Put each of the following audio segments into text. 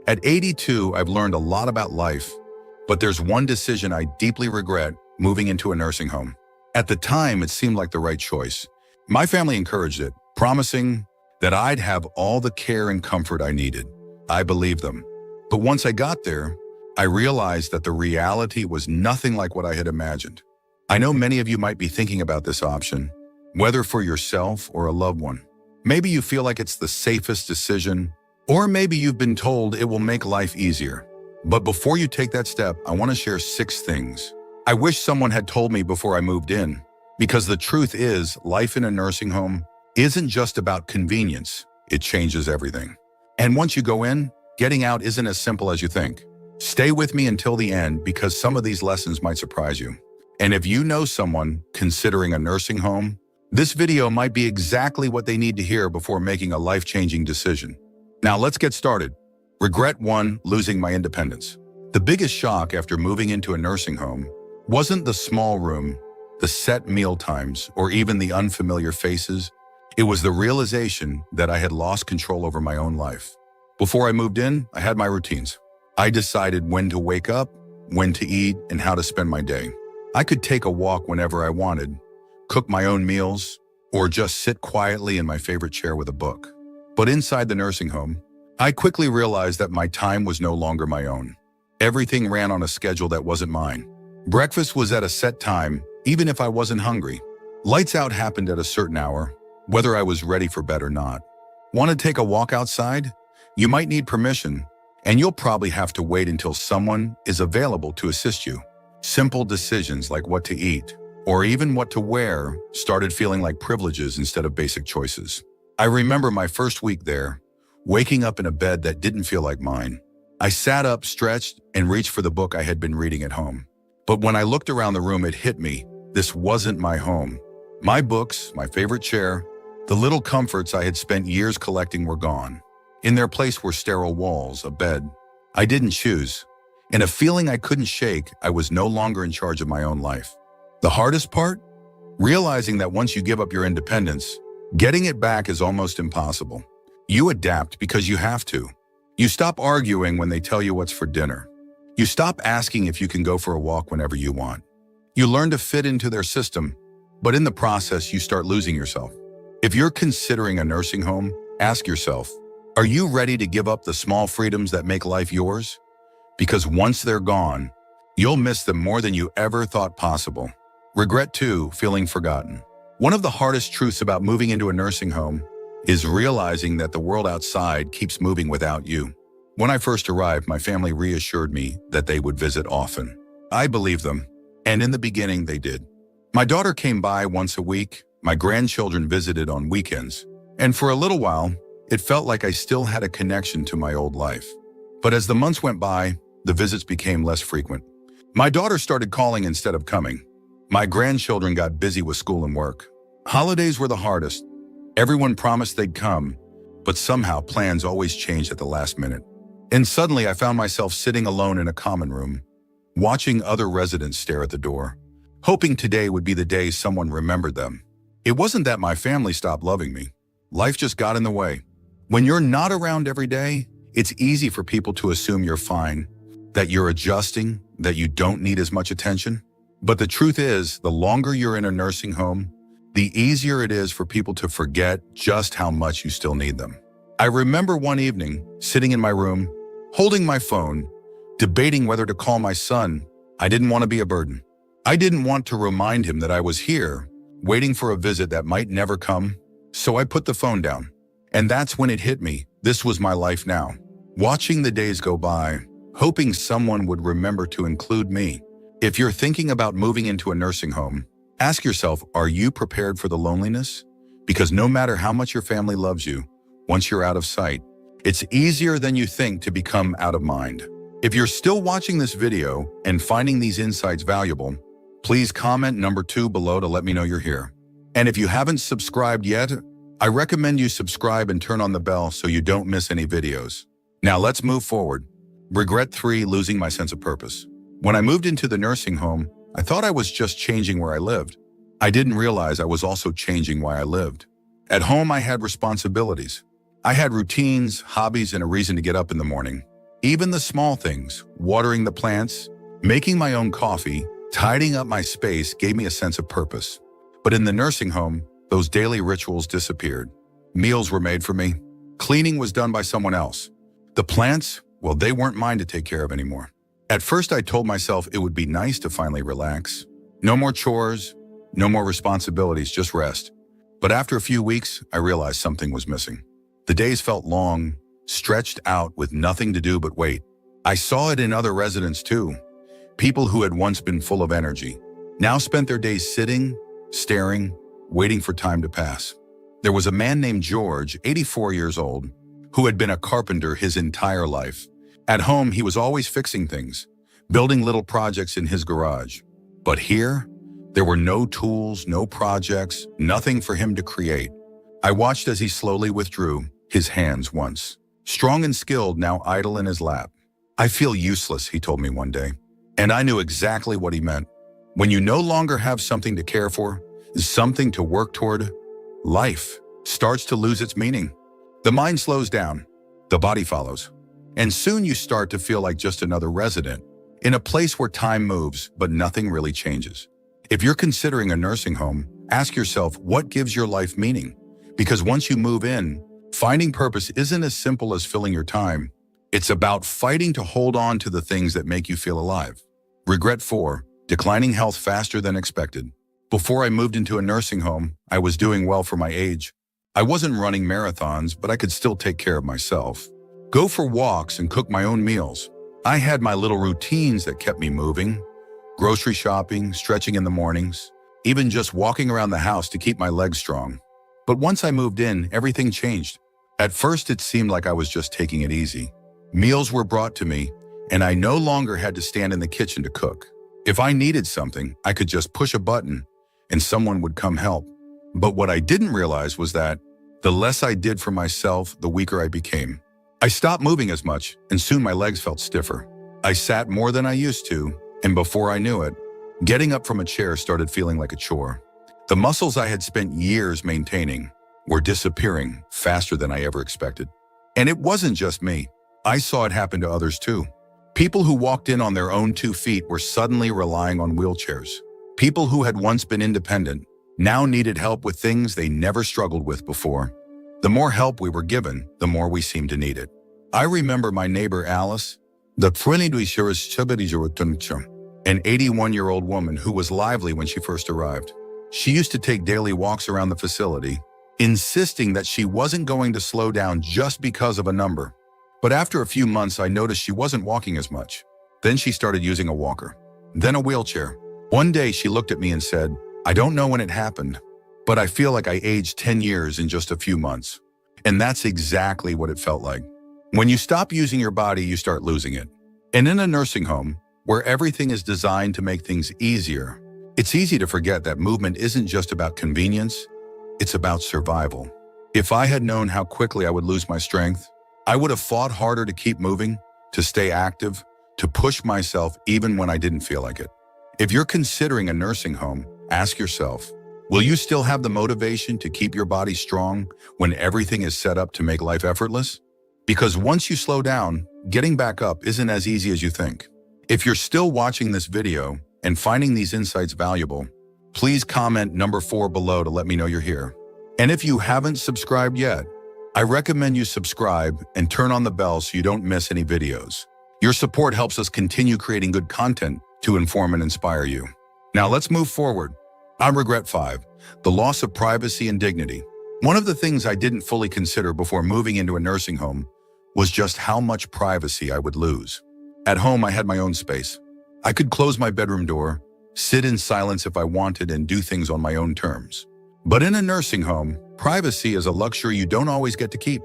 At 82, I've learned a lot about life, but there's one decision I deeply regret: moving into a nursing home. At the time, it seemed like the right choice. My family encouraged it, promising that I'd have all the care and comfort I needed. I believed them. But once I got there, I realized that the reality was nothing like what I had imagined. I know many of you might be thinking about this option, whether for yourself or a loved one. Maybe you feel like it's the safest decision, or maybe you've been told it will make life easier. But before you take that step, I want to share 6 things I wish someone had told me before I moved in. Because the truth is, life in a nursing home isn't just about convenience. It changes everything. And once you go in, getting out isn't as simple as you think. Stay with me until the end, because some of these lessons might surprise you. And if you know someone considering a nursing home, this video might be exactly what they need to hear before making a life-changing decision. Now let's get started. Regret 1: losing my independence. The biggest shock after moving into a nursing home wasn't the small room, the set meal times, or even the unfamiliar faces. It was the realization that I had lost control over my own life. Before I moved in, I had my routines. I decided when to wake up, when to eat, and how to spend my day. I could take a walk whenever I wanted, cook my own meals, or just sit quietly in my favorite chair with a book. But inside the nursing home, I quickly realized that my time was no longer my own. Everything ran on a schedule that wasn't mine. Breakfast was at a set time, even if I wasn't hungry. Lights out happened at a certain hour, whether I was ready for bed or not. Want to take a walk outside? You might need permission, and you'll probably have to wait until someone is available to assist you. Simple decisions like what to eat, or even what to wear, started feeling like privileges instead of basic choices. I remember my first week there, waking up in a bed that didn't feel like mine. I sat up, stretched, and reached for the book I had been reading at home. But when I looked around the room, it hit me. This wasn't my home. My books, my favorite chair, the little comforts I had spent years collecting were gone. In their place were sterile walls, a bed I didn't choose, and a feeling I couldn't shake. I was no longer in charge of my own life. The hardest part? Realizing that once you give up your independence, getting it back is almost impossible. You adapt because you have to. You stop arguing when they tell you what's for dinner. You stop asking if you can go for a walk whenever you want. You learn to fit into their system, but in the process, you start losing yourself. If you're considering a nursing home, ask yourself, are you ready to give up the small freedoms that make life yours? Because once they're gone, you'll miss them more than you ever thought possible. Regret 2: feeling forgotten. One of the hardest truths about moving into a nursing home is realizing that the world outside keeps moving without you. When I first arrived, my family reassured me that they would visit often. I believed them, and in the beginning they did. My daughter came by once a week, my grandchildren visited on weekends, and for a little while, it felt like I still had a connection to my old life. But as the months went by, the visits became less frequent. My daughter started calling instead of coming. My grandchildren got busy with school and work. Holidays were the hardest. Everyone promised they'd come, but somehow plans always changed at the last minute. And suddenly I found myself sitting alone in a common room, watching other residents stare at the door, hoping today would be the day someone remembered them. It wasn't that my family stopped loving me. Life just got in the way. When you're not around every day, it's easy for people to assume you're fine, that you're adjusting, that you don't need as much attention. But the truth is, the longer you're in a nursing home, the easier it is for people to forget just how much you still need them. I remember one evening, sitting in my room, holding my phone, debating whether to call my son. I didn't want to be a burden. I didn't want to remind him that I was here, waiting for a visit that might never come. So I put the phone down. And that's when it hit me. This was my life now. Watching the days go by, hoping someone would remember to include me. If you're thinking about moving into a nursing home, ask yourself, are you prepared for the loneliness? Because no matter how much your family loves you, once you're out of sight, it's easier than you think to become out of mind. If you're still watching this video and finding these insights valuable, please comment number 2 below to let me know you're here. And if you haven't subscribed yet, I recommend you subscribe and turn on the bell so you don't miss any videos. Now let's move forward. Regret 3: losing my sense of purpose. When I moved into the nursing home, I thought I was just changing where I lived. I didn't realize I was also changing why I lived. At home, I had responsibilities. I had routines, hobbies, and a reason to get up in the morning. Even the small things, watering the plants, making my own coffee, tidying up my space gave me a sense of purpose. But in the nursing home, those daily rituals disappeared. Meals were made for me. Cleaning was done by someone else. The plants, well, they weren't mine to take care of anymore. At first, I told myself it would be nice to finally relax. No more chores, no more responsibilities, just rest. But after a few weeks, I realized something was missing. The days felt long, stretched out with nothing to do but wait. I saw it in other residents too. People who had once been full of energy now spent their days sitting, staring, waiting for time to pass. There was a man named George, 84 years old, who had been a carpenter his entire life. At home, he was always fixing things, building little projects in his garage. But here, there were no tools, no projects, nothing for him to create. I watched as he slowly withdrew, his hands once strong and skilled, now idle in his lap. "I feel useless," he told me one day. And I knew exactly what he meant. When you no longer have something to care for, something to work toward, life starts to lose its meaning. The mind slows down, the body follows. And soon you start to feel like just another resident, in a place where time moves, but nothing really changes. If you're considering a nursing home, ask yourself what gives your life meaning. Because once you move in, finding purpose isn't as simple as filling your time. It's about fighting to hold on to the things that make you feel alive. Regret 4, declining health faster than expected. Before I moved into a nursing home, I was doing well for my age. I wasn't running marathons, but I could still take care of myself. Go for walks and cook my own meals. I had my little routines that kept me moving. Grocery shopping, stretching in the mornings, even just walking around the house to keep my legs strong. But once I moved in, everything changed. At first, it seemed like I was just taking it easy. Meals were brought to me, and I no longer had to stand in the kitchen to cook. If I needed something, I could just push a button, and someone would come help. But what I didn't realize was that the less I did for myself, the weaker I became. I stopped moving as much, and soon my legs felt stiffer. I sat more than I used to, and before I knew it, getting up from a chair started feeling like a chore. The muscles I had spent years maintaining were disappearing faster than I ever expected. And it wasn't just me. I saw it happen to others too. People who walked in on their own 2 feet were suddenly relying on wheelchairs. People who had once been independent now needed help with things they never struggled with before. The more help we were given, the more we seemed to need it. I remember my neighbor Alice, an 81-year-old woman who was lively when she first arrived. She used to take daily walks around the facility, insisting that she wasn't going to slow down just because of a number. But after a few months, I noticed she wasn't walking as much. Then she started using a walker, then a wheelchair. One day she looked at me and said, "I don't know when it happened, but I feel like I aged 10 years in just a few months." And that's exactly what it felt like. When you stop using your body, you start losing it. And in a nursing home, where everything is designed to make things easier, it's easy to forget that movement isn't just about convenience, it's about survival. If I had known how quickly I would lose my strength, I would have fought harder to keep moving, to stay active, to push myself even when I didn't feel like it. If you're considering a nursing home, ask yourself, will you still have the motivation to keep your body strong when everything is set up to make life effortless? Because once you slow down, getting back up isn't as easy as you think. If you're still watching this video and finding these insights valuable, please comment number 4 below to let me know you're here. And if you haven't subscribed yet, I recommend you subscribe and turn on the bell so you don't miss any videos. Your support helps us continue creating good content to inform and inspire you. Now let's move forward. On Regret 5, the loss of privacy and dignity. One of the things I didn't fully consider before moving into a nursing home was just how much privacy I would lose. At home, I had my own space. I could close my bedroom door, sit in silence if I wanted, and do things on my own terms. But in a nursing home, privacy is a luxury you don't always get to keep.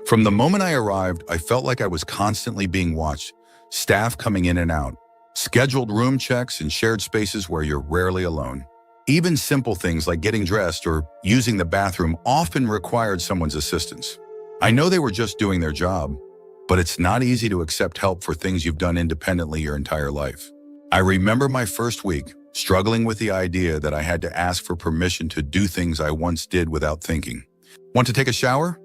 From the moment I arrived, I felt like I was constantly being watched, staff coming in and out, scheduled room checks, and shared spaces where you're rarely alone. Even simple things like getting dressed or using the bathroom often required someone's assistance. I know they were just doing their job, but it's not easy to accept help for things you've done independently your entire life. I remember my first week, struggling with the idea that I had to ask for permission to do things I once did without thinking. Want to take a shower?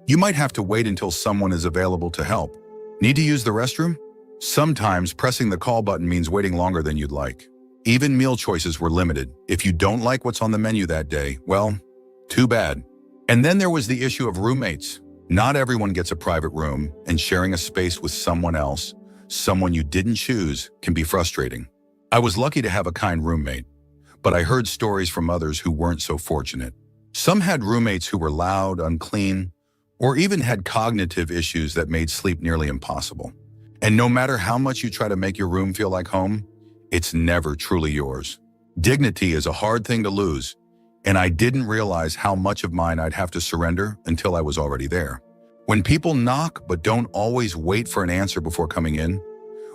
You might have to wait until someone is available to help. Need to use the restroom? Sometimes pressing the call button means waiting longer than you'd like. Even meal choices were limited. If you don't like what's on the menu that day, well, too bad. And then there was the issue of roommates. Not everyone gets a private room, and sharing a space with someone else, someone you didn't choose, can be frustrating. I was lucky to have a kind roommate, but I heard stories from others who weren't so fortunate. Some had roommates who were loud, unclean, or even had cognitive issues that made sleep nearly impossible. And no matter how much you try to make your room feel like home, it's never truly yours. Dignity is a hard thing to lose, and I didn't realize how much of mine I'd have to surrender until I was already there. When people knock but don't always wait for an answer before coming in,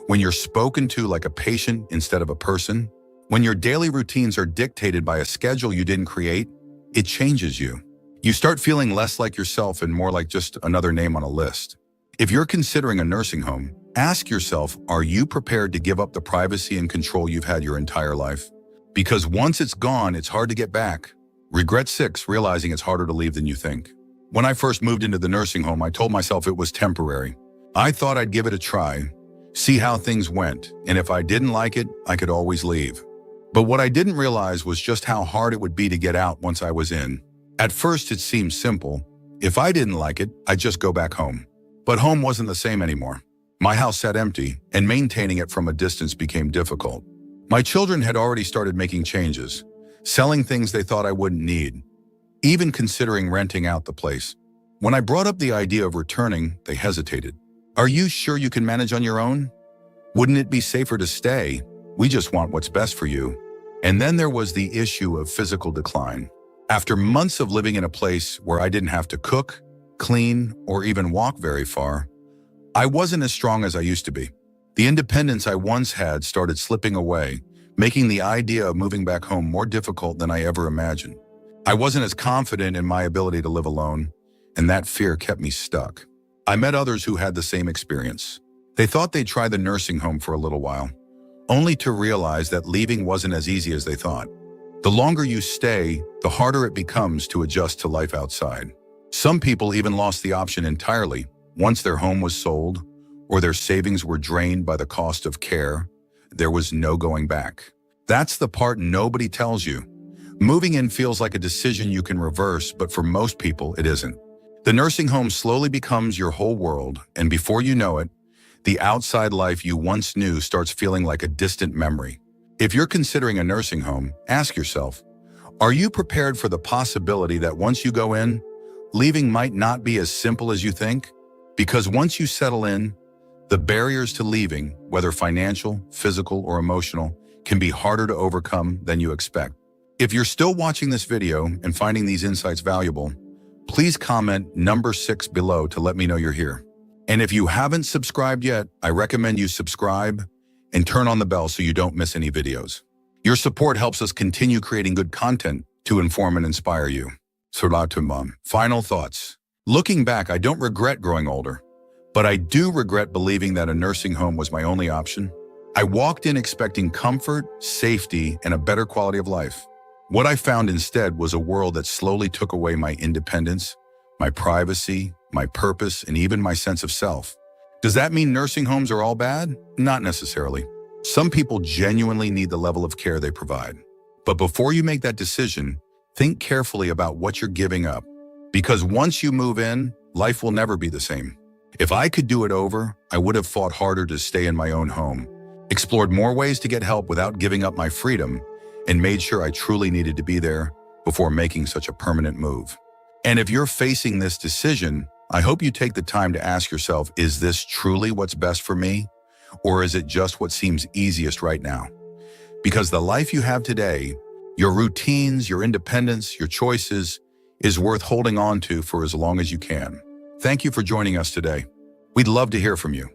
when you're spoken to like a patient instead of a person, when your daily routines are dictated by a schedule you didn't create, it changes you. You start feeling less like yourself and more like just another name on a list. If you're considering a nursing home, ask yourself, are you prepared to give up the privacy and control you've had your entire life? Because once it's gone, it's hard to get back. Regret 6, realizing it's harder to leave than you think. When I first moved into the nursing home, I told myself it was temporary. I thought I'd give it a try, see how things went, and if I didn't like it, I could always leave. But what I didn't realize was just how hard it would be to get out once I was in. At first, it seemed simple. If I didn't like it, I'd just go back home. But home wasn't the same anymore. My house sat empty, and maintaining it from a distance became difficult. My children had already started making changes, selling things they thought I wouldn't need, even considering renting out the place. When I brought up the idea of returning, they hesitated. Are you sure you can manage on your own? Wouldn't it be safer to stay? We just want what's best for you. And then there was the issue of physical decline. After months of living in a place where I didn't have to cook, clean, or even walk very far, I wasn't as strong as I used to be. The independence I once had started slipping away, making the idea of moving back home more difficult than I ever imagined. I wasn't as confident in my ability to live alone, and that fear kept me stuck. I met others who had the same experience. They thought they'd try the nursing home for a little while, only to realize that leaving wasn't as easy as they thought. The longer you stay, the harder it becomes to adjust to life outside. Some people even lost the option entirely once their home was sold or their savings were drained by the cost of care. There was no going back. That's the part nobody tells you. Moving in feels like a decision you can reverse, but for most people, it isn't. The nursing home slowly becomes your whole world, and before you know it, the outside life you once knew starts feeling like a distant memory. If you're considering a nursing home, ask yourself, are you prepared for the possibility that once you go in, leaving might not be as simple as you think? Because once you settle in, the barriers to leaving, whether financial, physical, or emotional, can be harder to overcome than you expect. If you're still watching this video and finding these insights valuable, please comment number 6 below to let me know you're here. And if you haven't subscribed yet, I recommend you subscribe and turn on the bell so you don't miss any videos. Your support helps us continue creating good content to inform and inspire you. Salatum. Final thoughts. Looking back, I don't regret growing older, but I do regret believing that a nursing home was my only option. I walked in expecting comfort, safety, and a better quality of life. What I found instead was a world that slowly took away my independence, my privacy, my purpose, and even my sense of self. Does that mean nursing homes are all bad? Not necessarily. Some people genuinely need the level of care they provide. But before you make that decision, think carefully about what you're giving up. Because once you move in, life will never be the same. If I could do it over, I would have fought harder to stay in my own home, explored more ways to get help without giving up my freedom, and made sure I truly needed to be there before making such a permanent move. And if you're facing this decision, I hope you take the time to ask yourself, is this truly what's best for me? Or is it just what seems easiest right now? Because the life you have today, your routines, your independence, your choices, is worth holding on to for as long as you can. Thank you for joining us today. We'd love to hear from you.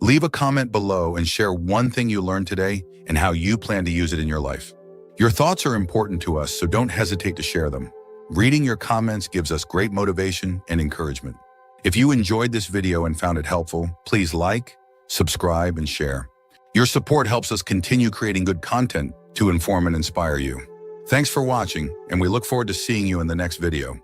Leave a comment below and share one thing you learned today and how you plan to use it in your life. Your thoughts are important to us, so don't hesitate to share them. Reading your comments gives us great motivation and encouragement. If you enjoyed this video and found it helpful, please like, subscribe, and share. Your support helps us continue creating good content to inform and inspire you. Thanks for watching, and we look forward to seeing you in the next video.